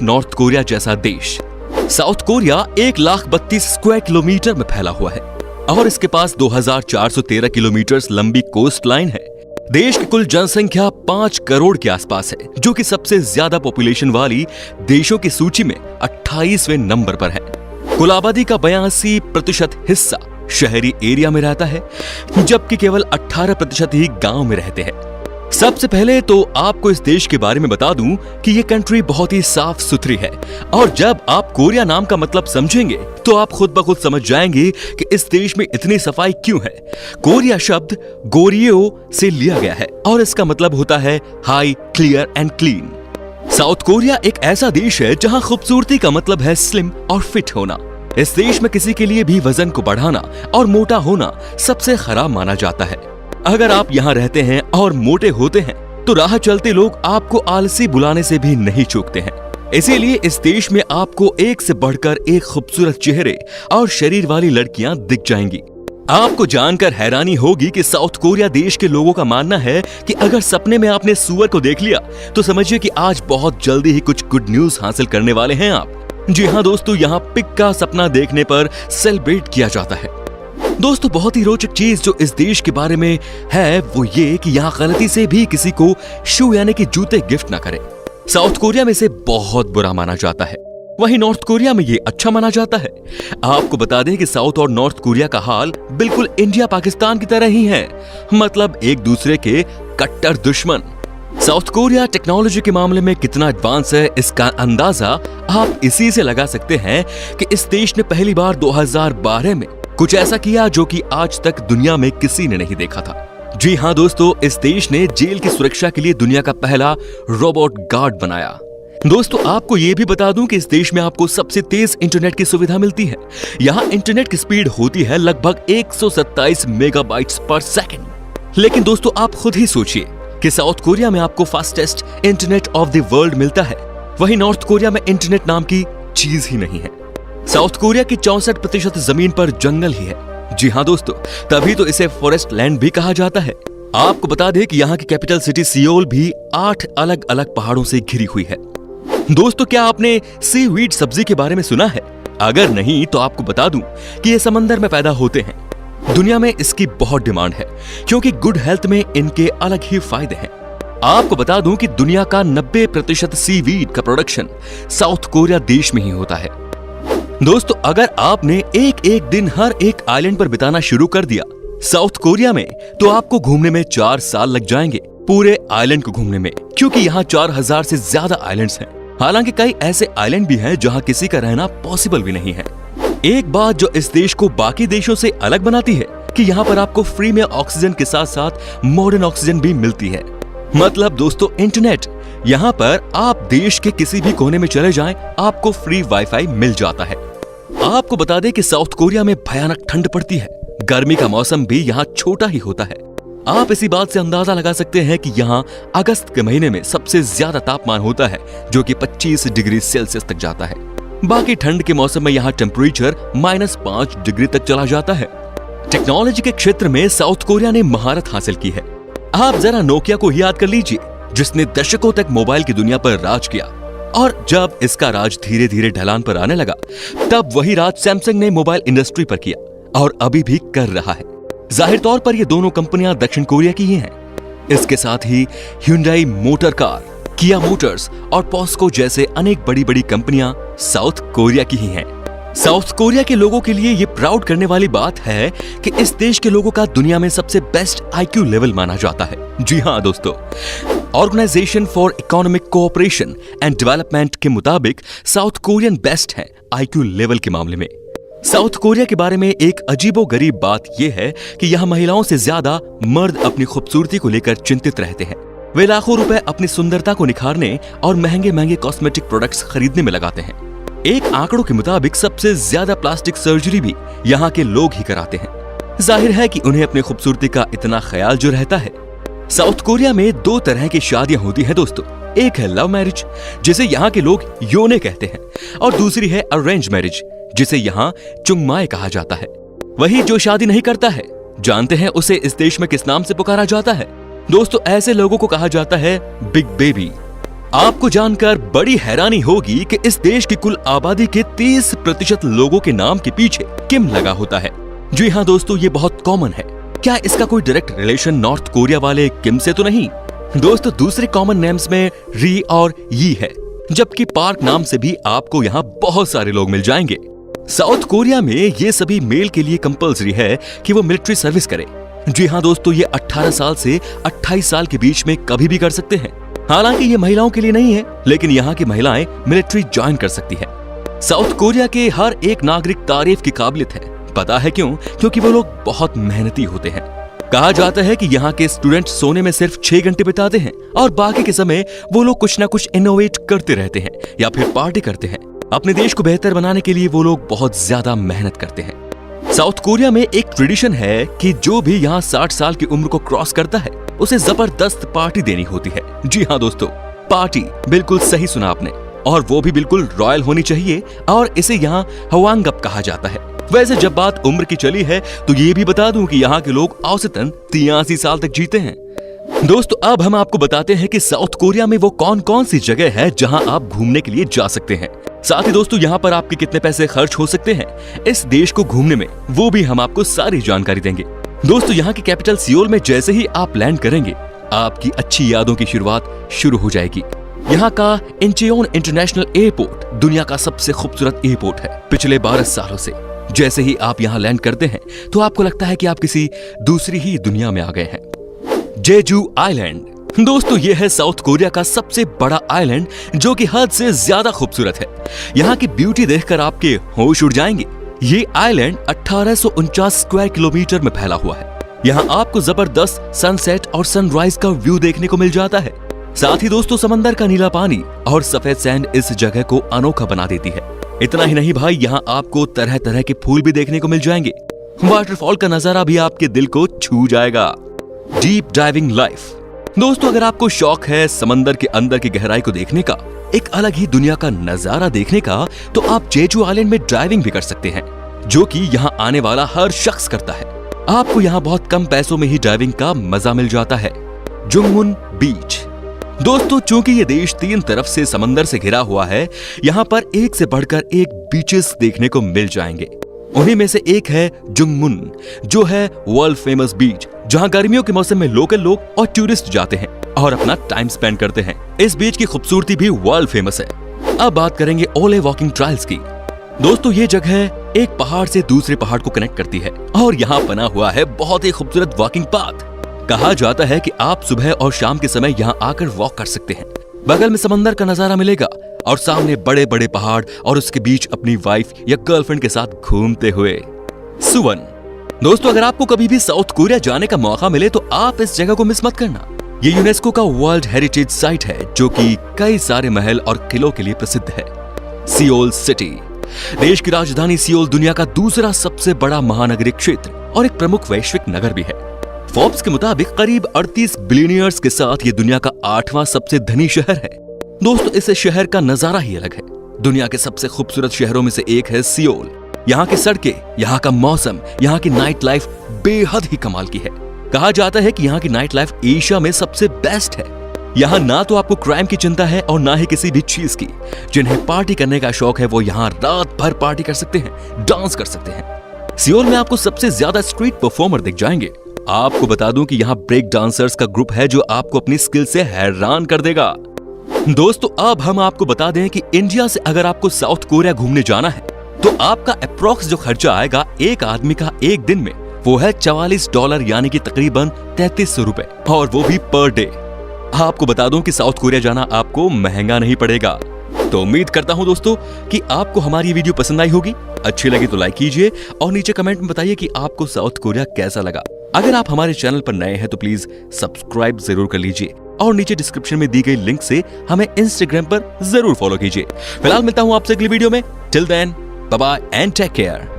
North Korea जैसा देश। South Korea 1,32,000 square kilometre में फैला हुआ है और इसके पास 2,413 किलोमीटर लंबी कोस्ट लाइन है। देश की कुल जनसंख्या 5 करोड़ के आसपास है, जो कि सबसे ज्यादा पॉपुलेशन वाली देशों की सूची में 28वें नंबर पर है। कुल आबादी का 82% हिस्सा शहरी एरिया में रहता है, जबकि केवल 18% ही गांव में रहते हैं। सबसे पहले तो आपको इस देश के बारे में बता दूं कि ये कंट्री बहुत ही साफ सुथरी है और जब आप कोरिया नाम का मतलब समझेंगे तो आप खुद ब खुद समझ जाएंगे कि इस देश में इतनी सफाई क्यों है। कोरिया शब्द गोरियो से लिया गया है और इसका मतलब होता है high, clear and clean. South Korea एक ऐसा देश है जहां खूबसूरती का मतलब है स्लिम और फिट होना। इस देश में किसी के लिए भी वजन को बढ़ाना और मोटा होना सबसे खराब माना जाता है। अगर आप यहाँ रहते हैं और मोटे होते हैं तो राह चलते लोग आपको आलसी बुलाने से भी नहीं चूकते हैं। इसीलिए इस देश में आपको एक से बढ़कर एक खूबसूरत चेहरे और शरीर वाली लड़कियां दिख जाएंगी। आपको जानकर हैरानी होगी कि साउथ कोरिया देश के लोगों का मानना है कि अगर सपने में आपने सुअर को देख लिया तो समझिए कि आज बहुत जल्दी ही कुछ गुड न्यूज हासिल करने वाले हैं आप। जी हाँ दोस्तों, यहाँ पिग का सपना देखने पर सेलिब्रेट किया जाता है। दोस्तों, बहुत ही रोचक चीज जो इस देश के बारे में है वो ये कि यहाँ गलती से भी किसी को शू यानी कि जूते गिफ्ट ना करें। साउथ कोरिया में इसे बहुत बुरा माना जाता है, वहीं नॉर्थ कोरिया में ये अच्छा माना जाता है। आपको बता दें कि साउथ और नॉर्थ कोरिया का हाल बिल्कुल इंडिया पाकिस्तान की तरह ही है, मतलब एक दूसरे के कट्टर दुश्मन। साउथ कोरिया टेक्नोलॉजी के मामले में कितना एडवांस है इसका अंदाजा आप इसी से लगा सकते हैं कि इस देश ने पहली बार 2012 में कुछ ऐसा किया जो कि आज तक दुनिया में किसी ने नहीं देखा था। जी हाँ दोस्तों, इस देश ने जेल की सुरक्षा के लिए दुनिया का पहला रोबोट गार्ड बनाया। दोस्तों, आपको ये भी बता दूं कि इस देश में आपको सबसे तेज इंटरनेट की सुविधा मिलती है। यहाँ इंटरनेट की स्पीड होती है लगभग 127 मेगाबाइट्स पर सेकंड। लेकिन दोस्तों, आप खुद ही सोचिए कि साउथ कोरिया में आपको fastest internet of the world मिलता है, वहीं नॉर्थ कोरिया में इंटरनेट नाम की चीज ही नहीं है। साउथ कोरिया की 64% जमीन पर जंगल ही है। जी हाँ दोस्तों, तभी तो इसे फॉरेस्ट लैंड भी कहा जाता है। आपको बता दें कि यहाँ की कैपिटल सिटी सियोल भी 8 अलग अलग पहाड़ों से घिरी हुई है। दोस्तों, क्या आपने सीवीड सब्जी के बारे में सुना है? अगर नहीं तो आपको बता दूं कि ये समंदर में पैदा होते हैं। दुनिया में इसकी बहुत डिमांड है क्योंकि गुड हेल्थ में इनके अलग ही फायदे हैं। आपको बता दूं कि दुनिया का 90% सीवीड का प्रोडक्शन साउथ कोरिया देश में ही होता है। दोस्तों, अगर आपने एक दिन हर एक आइलैंड पर बिताना शुरू कर दिया साउथ कोरिया में तो आपको घूमने में 4 साल लग जाएंगे पूरे आइलैंड को घूमने में, क्योंकि यहाँ 4000 से ज्यादा आइलैंड्स हैं। हालांकि कई ऐसे आइलैंड भी हैं जहाँ किसी का रहना पॉसिबल भी नहीं है। एक बात जो इस देश को बाकी देशों से अलग बनाती है कि यहाँ पर आपको फ्री में ऑक्सीजन के साथ साथ मॉडर्न ऑक्सीजन भी मिलती है। मतलब दोस्तों, इंटरनेट यहाँ पर आप देश के किसी भी कोने में चले जाएं, आपको फ्री वाईफाई मिल जाता है। आपको बता दें कि साउथ कोरिया में भयानक ठंड पड़ती है। गर्मी का मौसम भी यहाँ छोटा ही होता है। आप इसी बात से अंदाजा लगा सकते हैं कि यहाँ अगस्त के महीने में सबसे ज्यादा तापमान होता है जो कि 25 डिग्री सेल्सियस तक जाता है। बाकी ठंड के मौसम में यहाँ टेम्परेचर -5 डिग्री तक चला जाता है। टेक्नोलॉजी के क्षेत्र में साउथ कोरिया ने महारत हासिल की है। आप जरा नोकिया को ही याद कर लीजिए, जिसने दशकों तक मोबाइल की दुनिया पर राज किया, और जब इसका राज धीरे धीरे ढलान पर आने लगा तब वही राज सैमसंग ने मोबाइल इंडस्ट्री पर किया और अभी भी कर रहा है। जाहिर तौर पर ये दोनों कंपनियां दक्षिण कोरिया की ही हैं। इसके साथ ही Hyundai मोटर कार, किया मोटर्स और पॉस्को जैसे अनेक बड़ी बड़ी कंपनियां साउथ कोरिया की ही हैं। साउथ कोरिया के लोगों के लिए ये प्राउड करने वाली बात है कि इस देश के लोगों का दुनिया में सबसे बेस्ट IQ लेवल माना जाता है। जी हाँ दोस्तों, Organisation for Economic Cooperation and Development के मुताबिक साउथ कोरियन बेस्ट है IQ लेवल के मामले में। साउथ कोरिया के बारे में एक अजीबोगरीब बात यह है कि यहाँ महिलाओं से ज्यादा मर्द अपनी खूबसूरती को लेकर चिंतित रहते हैं। वे लाखों रुपए अपनी सुंदरता को निखारने और महंगे महंगे कॉस्मेटिक प्रोडक्ट्स खरीदने में लगाते हैं। एक आंकड़ों के मुताबिक सबसे ज्यादा प्लास्टिक सर्जरी भी यहाँ के लोग ही कराते हैं। जाहिर है कि उन्हें अपनी खूबसूरती का इतना ख्याल जो रहता है। साउथ कोरिया में 2 तरह की शादियां होती हैं दोस्तों। एक है लव मैरिज, जिसे यहाँ के लोग योने कहते हैं, और दूसरी है अरेंज मैरिज, जिसे यहाँ चुंगमाए कहा जाता है। वही जो शादी नहीं करता है, जानते हैं उसे इस देश में किस नाम से पुकारा जाता है? दोस्तों, ऐसे लोगों को कहा जाता है बिग बेबी। आपको जानकर बड़ी हैरानी होगी कि इस देश की कुल आबादी के 30% लोगों के नाम के पीछे किम लगा होता है। जी हाँ दोस्तों, ये बहुत कॉमन है। क्या इसका कोई डायरेक्ट रिलेशन नॉर्थ कोरिया वाले किम से तो नहीं? दोस्तों, दूसरे कॉमन नेम्स में री और यी है, जबकि पार्क नाम से भी आपको यहाँ बहुत सारे लोग मिल जाएंगे। साउथ कोरिया में ये सभी मेल के लिए कंपल्सरी है कि वो मिलिट्री सर्विस करे। जी हाँ दोस्तों, ये 18 साल से 28 साल के बीच में कभी भी कर सकते हैं। हालांकि ये महिलाओं के लिए नहीं है, लेकिन यहाँ की महिलाएं मिलिट्री ज्वाइन कर सकती है। साउथ कोरिया के हर एक नागरिक तारीफ की काबिलियत है। पता है क्यों? क्योंकि वो लोग बहुत मेहनती होते हैं। कहा जाता है कि यहाँ के स्टूडेंट सोने में सिर्फ 6 घंटे बिताते हैं और बाकी के समय वो लोग कुछ ना कुछ इनोवेट करते रहते हैं या फिर पार्टी करते हैं। अपने देश को बेहतर बनाने के लिए वो लोग बहुत ज्यादा मेहनत करते हैं। साउथ कोरिया में एक ट्रेडिशन है कि जो भी यहाँ 60 साल की उम्र को क्रॉस करता है उसे जबरदस्त पार्टी देनी होती है। जी हाँ दोस्तों, पार्टी, बिल्कुल सही सुना आपने, और वो भी बिल्कुल रॉयल होनी चाहिए और इसे यहाँ हवांगप कहा जाता है। वैसे जब बात उम्र की चली है तो ये भी बता दूं कि यहाँ के लोग औसतन 83 साल तक जीते हैं। दोस्तों, अब हम आपको बताते हैं कि साउथ कोरिया में वो कौन कौन सी जगह है जहां आप घूमने के लिए जा सकते हैं। साथ ही दोस्तों, यहाँ पर आपके कितने पैसे खर्च हो सकते हैं इस देश को घूमने में, वो भी हम आपको सारी जानकारी देंगे। दोस्तों, यहाँ की कैपिटल सियोल में जैसे ही आप लैंड करेंगे, आपकी अच्छी यादों की शुरुआत शुरू हो जाएगी। यहाँ का इंचियोन इंटरनेशनल एयरपोर्ट दुनिया का सबसे खूबसूरत एयरपोर्ट है पिछले 12 सालों से। जैसे ही आप यहाँ लैंड करते हैं तो आपको लगता है कि आप किसी दूसरी ही दुनिया में आ गए हैं। Jeju Island. दोस्तों, ये है साउथ कोरिया का सबसे बड़ा आइलैंड जो कि हद से ज्यादा खूबसूरत है। यहाँ की ब्यूटी देखकर आपके होश उड़ जाएंगे। ये आइलैंड 1849 स्क्वायर किलोमीटर में फैला हुआ है। यहाँ आपको जबरदस्त सनसेट और सनराइज का व्यू देखने को मिल जाता है। साथ ही दोस्तों, समंदर का नीला पानी और सफेद सैंड इस जगह को अनोखा बना देती है। इतना ही नहीं भाई, यहाँ आपको तरह तरह के फूल भी देखने को मिल जाएंगे। वाटरफॉल का नजारा भी आपके दिल को छू जाएगा। Deep diving life. दोस्तों, अगर आपको शौक है समंदर के अंदर की गहराई को देखने का, एक अलग ही दुनिया का नजारा देखने का, तो आप जेजू आइलैंड में ड्राइविंग भी कर सकते हैं, जो कि यहाँ आने वाला हर शख्स करता है। आपको यहाँ बहुत कम पैसों में ही ड्राइविंग का मजा मिल जाता है। जुंगमुन बीच। दोस्तों, चूंकि ये देश 3 तरफ से समंदर से घिरा हुआ है, यहाँ पर एक से बढ़कर एक बीचेस देखने को मिल जाएंगे। उन्हीं में से एक है जुंगमुन, जो है वर्ल्ड फेमस बीच, जहाँ गर्मियों के मौसम में लोकल लोग और टूरिस्ट जाते हैं और अपना टाइम स्पेंड करते हैं। इस बीच की खूबसूरती भी वर्ल्ड फेमस है। अब बात करेंगे ओले वॉकिंग ट्रायल्स की। दोस्तों, ये जगह एक पहाड़ से दूसरे पहाड़ को कनेक्ट करती है और यहाँ बना हुआ है बहुत ही खूबसूरत वॉकिंग पाथ। कहा जाता है कि आप सुबह और शाम के समय यहाँ आकर वॉक कर सकते हैं। बगल में समंदर का नजारा मिलेगा और सामने बड़े बड़े पहाड़ और उसके बीच अपनी वाइफ या गर्लफ्रेंड के साथ घूमते हुए। सुवन। दोस्तों, अगर आपको कभी भी साउथ कोरिया जाने का मौका मिले तो आप इस जगह को मिस मत करना। ये यूनेस्को का वर्ल्ड हेरिटेज साइट है, जो कि कई सारे महल और किलों के लिए प्रसिद्ध है। Seoul city. देश की राजधानी सियोल दुनिया का दूसरा सबसे बड़ा महानगरीय क्षेत्र और एक प्रमुख वैश्विक नगर भी है। फोर्ब्स के मुताबिक करीब 38 बिलियनियर्स के साथ ये दुनिया का 8वां सबसे धनी शहर है। दोस्तों, इस शहर का नजारा ही अलग है। दुनिया के सबसे खूबसूरत शहरों में से एक है सियोल। यहाँ की सड़कें, यहाँ का मौसम, यहाँ की नाइट लाइफ बेहद ही कमाल की है। कहा जाता है कि यहाँ की नाइट लाइफ एशिया में सबसे बेस्ट है। यहाँ ना तो आपको क्राइम की चिंता है और ना ही किसी भी चीज की। जिन्हें पार्टी करने का शौक है वो यहाँ रात भर पार्टी कर सकते हैं, डांस कर सकते हैं। सियोल में आपको सबसे ज्यादा स्ट्रीट परफॉर्मर दिख जाएंगे। आपको बता दूं कि यहाँ ब्रेक डांसर्स का ग्रुप है जो आपको अपनी स्किल से हैरान कर देगा। दोस्तों, अब हम आपको बता दें कि इंडिया से अगर आपको साउथ कोरिया घूमने जाना है तो आपका अप्रोक्स जो खर्चा आएगा एक आदमी का एक दिन में, वो है $44 यानी कि तकरीबन 3300 रुपए, और वो भी पर डे। आपको बता दूं कि साउथ कोरिया जाना आपको महंगा नहीं पड़ेगा। तो उम्मीद करता हूं दोस्तों कि आपको हमारी वीडियो पसंद आई होगी। अच्छी लगी तो लाइक कीजिए और नीचे कमेंट में बताइए कि आपको साउथ कोरिया कैसा लगा। अगर आप हमारे चैनल पर नए हैं तो प्लीज सब्सक्राइब जरूर कर लीजिए और नीचे डिस्क्रिप्शन में दी गई लिंक से हमें इंस्टाग्राम पर जरूर फॉलो कीजिए। फिलहाल मिलता हूं आपसे अगली वीडियो में। Till then, bye bye and take care.